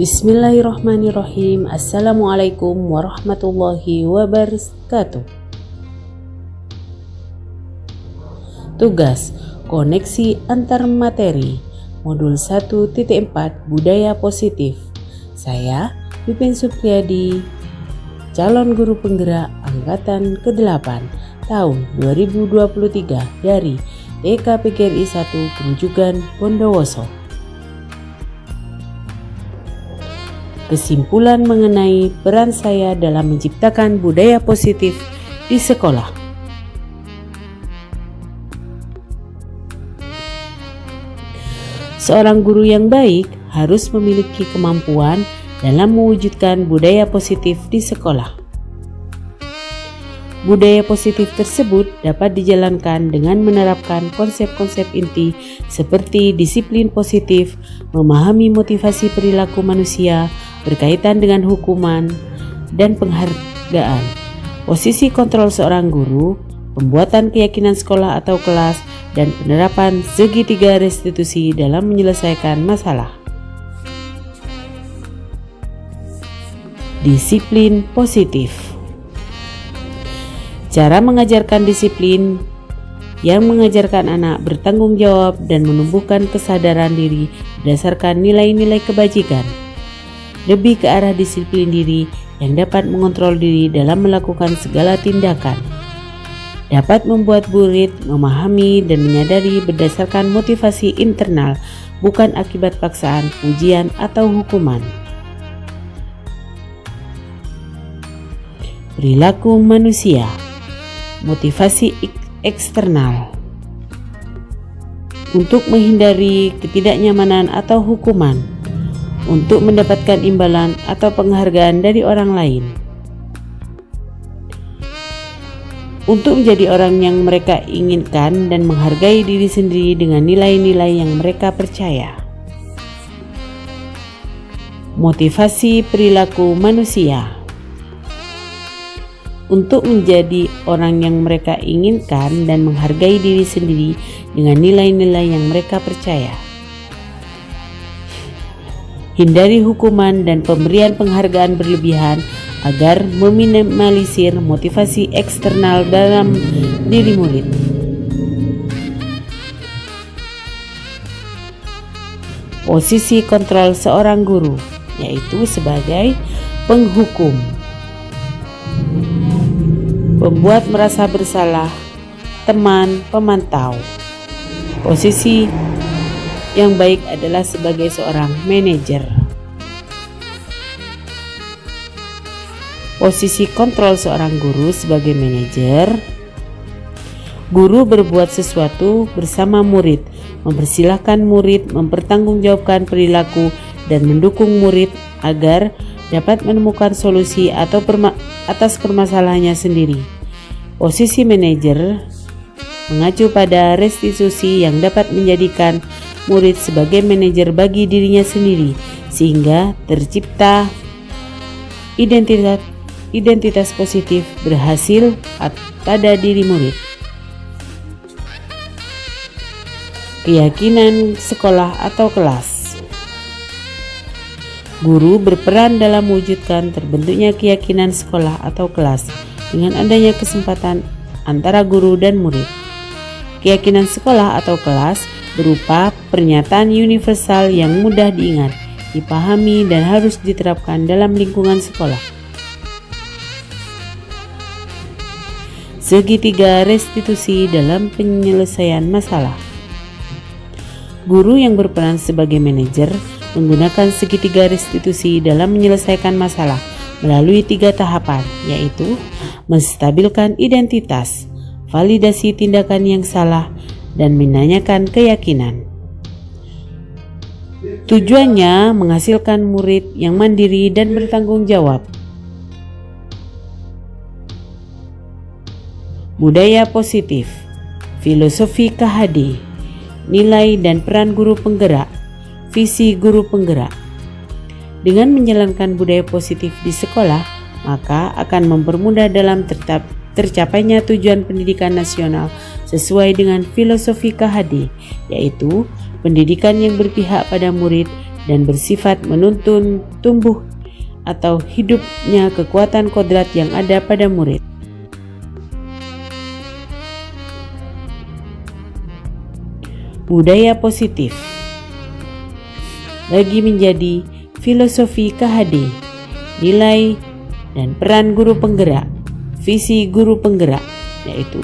Bismillahirrahmanirrahim. Assalamualaikum warahmatullahi wabarakatuh. Tugas koneksi antar materi modul 1.4 budaya positif. Saya Pipin Supriyadi, calon guru penggerak angkatan ke-8 tahun 2023 dari TK PGRI 1 Kerujukan Bondowoso. Kesimpulan mengenai peran saya dalam menciptakan budaya positif di sekolah. Seorang guru yang baik harus memiliki kemampuan dalam mewujudkan budaya positif di sekolah. Budaya positif tersebut dapat dijalankan dengan menerapkan konsep-konsep inti seperti disiplin positif, memahami motivasi perilaku manusia, berkaitan dengan hukuman dan penghargaan, posisi kontrol seorang guru, pembuatan keyakinan sekolah atau kelas, dan penerapan segitiga restitusi dalam menyelesaikan masalah. Disiplin positif. Cara mengajarkan disiplin yang mengajarkan anak bertanggung jawab dan menumbuhkan kesadaran diri berdasarkan nilai-nilai kebajikan. Lebih ke arah disiplin diri yang dapat mengontrol diri dalam melakukan segala tindakan. Dapat membuat murid memahami dan menyadari berdasarkan motivasi internal, bukan akibat paksaan, ujian, atau hukuman. Perilaku manusia. Motivasi eksternal. Untuk menghindari ketidaknyamanan atau hukuman. Untuk mendapatkan imbalan atau penghargaan dari orang lain. Untuk menjadi orang yang mereka inginkan dan menghargai diri sendiri dengan nilai-nilai yang mereka percaya. Motivasi perilaku manusia. Untuk menjadi orang yang mereka inginkan dan menghargai diri sendiri dengan nilai-nilai yang mereka percaya. Hindari hukuman dan pemberian penghargaan berlebihan agar meminimalisir motivasi eksternal dalam diri murid. Posisi kontrol seorang guru, yaitu sebagai penghukum, pembuat merasa bersalah, teman, pemantau. Posisi yang baik adalah sebagai seorang manajer. Posisi kontrol seorang guru sebagai manajer. Guru berbuat sesuatu bersama murid, mempersilahkan murid mempertanggungjawabkan perilaku dan mendukung murid agar dapat menemukan solusi atau atas permasalahannya sendiri. Posisi manajer mengacu pada restitusi yang dapat menjadikan murid sebagai manajer bagi dirinya sendiri, sehingga tercipta identitas positif berhasil pada diri murid. Keyakinan sekolah atau kelas. Guru berperan dalam mewujudkan terbentuknya keyakinan sekolah atau kelas dengan adanya kesempatan antara guru dan murid. Keyakinan sekolah atau kelas berupa pernyataan universal yang mudah diingat, dipahami, dan harus diterapkan dalam lingkungan sekolah. Segitiga restitusi dalam penyelesaian masalah. Guru yang berperan sebagai manajer menggunakan segitiga restitusi dalam menyelesaikan masalah melalui 3 tahapan, yaitu menstabilkan identitas, validasi tindakan yang salah, dan menanyakan keyakinan. Tujuannya menghasilkan murid yang mandiri dan bertanggung jawab. Budaya positif, filosofi KHD, nilai dan peran guru penggerak, visi guru penggerak. Dengan menjalankan budaya positif di sekolah, maka akan mempermudah dalam tercapainya tujuan pendidikan nasional sesuai dengan filosofi KHD, yaitu pendidikan yang berpihak pada murid dan bersifat menuntun tumbuh atau hidupnya kekuatan kodrat yang ada pada murid. Budaya positif lagi menjadi filosofi KHD, nilai dan peran guru penggerak, visi guru penggerak, yaitu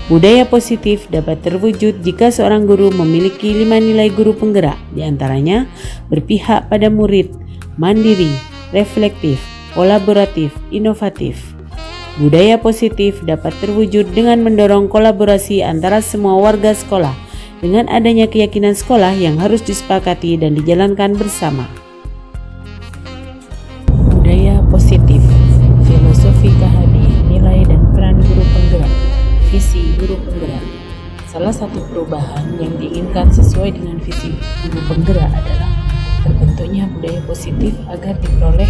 budaya positif dapat terwujud jika seorang guru memiliki 5 nilai guru penggerak, diantaranya berpihak pada murid, mandiri, reflektif, kolaboratif, inovatif. Budaya positif dapat terwujud dengan mendorong kolaborasi antara semua warga sekolah dengan adanya keyakinan sekolah yang harus disepakati dan dijalankan bersama. Budaya positif, filosofi KHD, nilai dan peran guru penggerak, visi guru penggerak. Salah satu perubahan yang diinginkan sesuai dengan visi guru penggerak adalah terbentuknya budaya positif agar diperoleh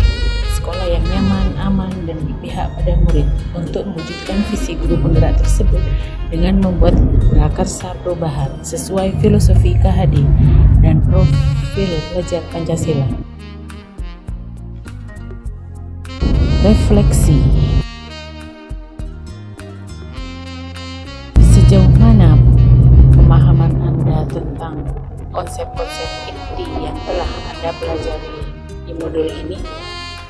sekolah yang nyaman, aman, dan berpihak pada murid. Untuk mewujudkan visi guru penggerak tersebut dengan membuat prakarsa perubahan sesuai filosofi KHD dan profil pelajar Pancasila. Refleksi. Sejauh mana pemahaman Anda tentang konsep-konsep inti yang telah Anda pelajari di modul ini?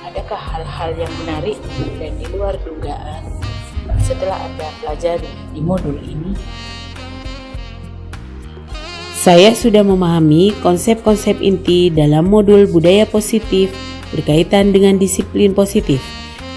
Adakah hal-hal yang menarik dan di luar dugaan setelah Anda pelajari di modul ini? Saya sudah memahami konsep-konsep inti dalam modul budaya positif berkaitan dengan disiplin positif,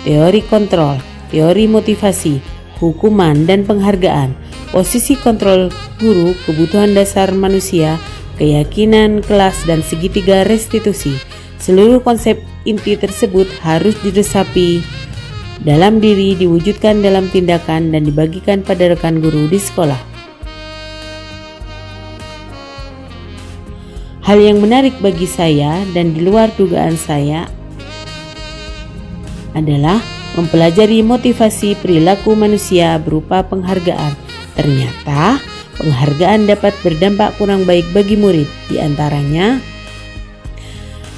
teori kontrol, teori motivasi, hukuman dan penghargaan, posisi kontrol guru, kebutuhan dasar manusia, keyakinan kelas, dan segitiga restitusi. Seluruh konsep inti tersebut harus diresapi dalam diri, diwujudkan dalam tindakan, dan dibagikan pada rekan guru di sekolah. Hal yang menarik bagi saya dan di luar dugaan saya adalah mempelajari motivasi perilaku manusia berupa penghargaan. Ternyata penghargaan dapat berdampak kurang baik bagi murid, di antaranya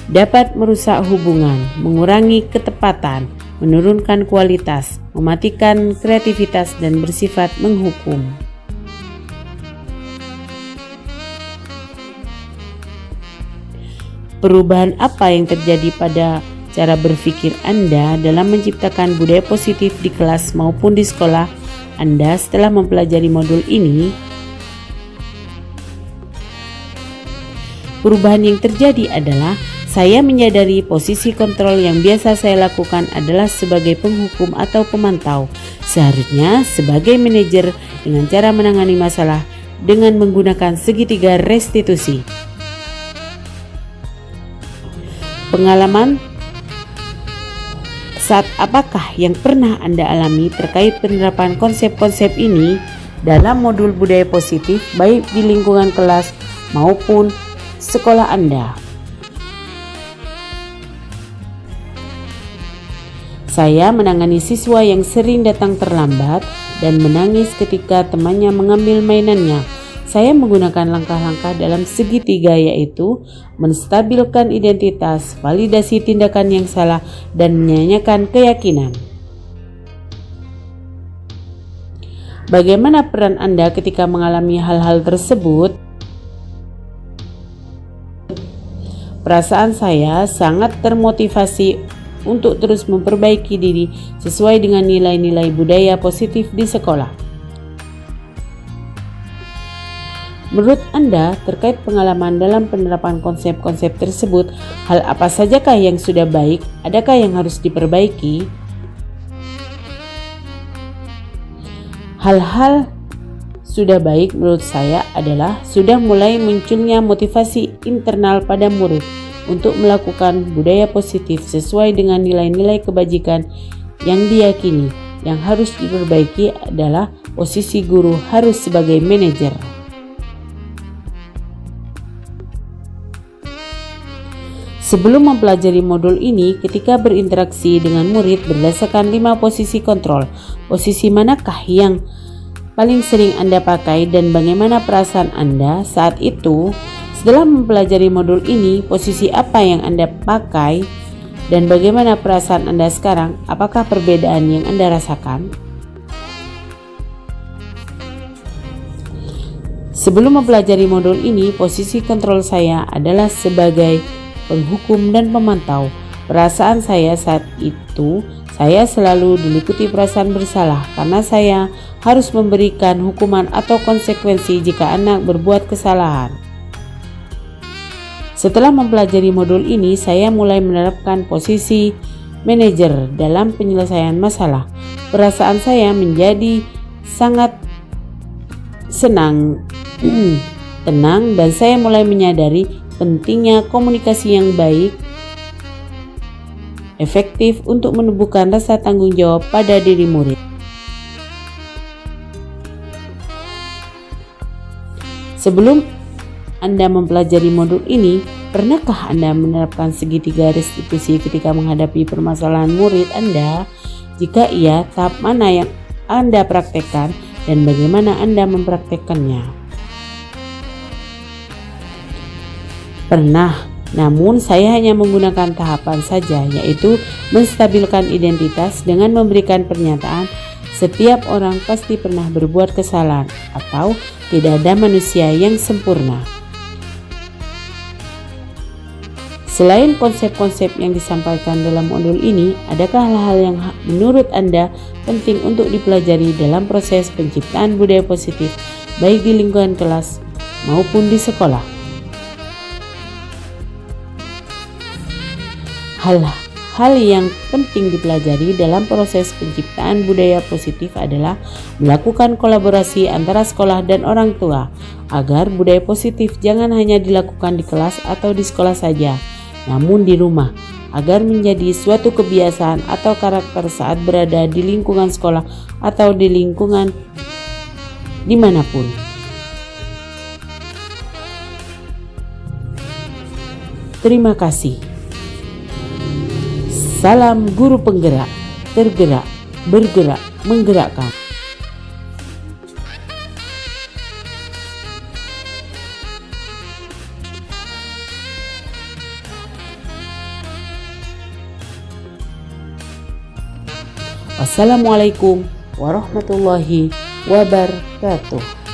dapat merusak hubungan, mengurangi ketepatan, menurunkan kualitas, mematikan kreativitas, dan bersifat menghukum. Perubahan apa yang terjadi pada cara berpikir Anda dalam menciptakan budaya positif di kelas maupun di sekolah Anda setelah mempelajari modul ini? Perubahan yang terjadi adalah saya menyadari posisi kontrol yang biasa saya lakukan adalah sebagai penghukum atau pemantau, seharusnya sebagai manajer dengan cara menangani masalah dengan menggunakan segitiga restitusi. Pengalaman saat apakah yang pernah Anda alami terkait penerapan konsep-konsep ini dalam modul budaya positif baik di lingkungan kelas maupun sekolah Anda? Saya menangani siswa yang sering datang terlambat dan menangis ketika temannya mengambil mainannya. Saya menggunakan langkah-langkah dalam segitiga, yaitu menstabilkan identitas, validasi tindakan yang salah, dan menyanyikan keyakinan. Bagaimana peran Anda ketika mengalami hal-hal tersebut? Perasaan saya sangat termotivasi untuk terus memperbaiki diri sesuai dengan nilai-nilai budaya positif di sekolah. Menurut Anda, terkait pengalaman dalam penerapan konsep-konsep tersebut, hal apa sajakah yang sudah baik? Adakah yang harus diperbaiki? Hal-hal sudah baik menurut saya adalah sudah mulai munculnya motivasi internal pada murid untuk melakukan budaya positif sesuai dengan nilai-nilai kebajikan yang diyakini. Yang harus diperbaiki adalah posisi guru harus sebagai manajer. Sebelum mempelajari modul ini, ketika berinteraksi dengan murid berdasarkan 5 posisi kontrol, posisi manakah yang paling sering Anda pakai dan bagaimana perasaan Anda saat itu? Setelah mempelajari modul ini, posisi apa yang Anda pakai dan bagaimana perasaan Anda sekarang? Apakah perbedaan yang Anda rasakan? Sebelum mempelajari modul ini, posisi kontrol saya adalah sebagai penghukum dan pemantau. Perasaan saya saat itu, saya selalu diliputi perasaan bersalah karena saya harus memberikan hukuman atau konsekuensi jika anak berbuat kesalahan. Setelah mempelajari modul ini, saya mulai menerapkan posisi manajer dalam penyelesaian masalah. Perasaan saya menjadi sangat senang, tenang, dan saya mulai menyadari pentingnya komunikasi yang baik, efektif untuk menumbuhkan rasa tanggung jawab pada diri murid. Sebelum Anda mempelajari modul ini, pernahkah Anda menerapkan segitiga restitusi ketika menghadapi permasalahan murid Anda? Jika iya, tahap mana yang Anda praktekkan dan bagaimana Anda mempraktekkannya? Pernah, namun saya hanya menggunakan tahapan saja, yaitu menstabilkan identitas dengan memberikan pernyataan setiap orang pasti pernah berbuat kesalahan atau tidak ada manusia yang sempurna. Selain konsep-konsep yang disampaikan dalam modul ini, adakah hal-hal yang menurut Anda penting untuk dipelajari dalam proses penciptaan budaya positif, baik di lingkungan kelas maupun di sekolah? Hal yang penting dipelajari dalam proses penciptaan budaya positif adalah melakukan kolaborasi antara sekolah dan orang tua, agar budaya positif jangan hanya dilakukan di kelas atau di sekolah saja, namun di rumah, agar menjadi suatu kebiasaan atau karakter saat berada di lingkungan sekolah atau di lingkungan dimanapun. Terima kasih. Salam guru penggerak, tergerak, bergerak, menggerakkan. Wassalamualaikum warahmatullahi wabarakatuh.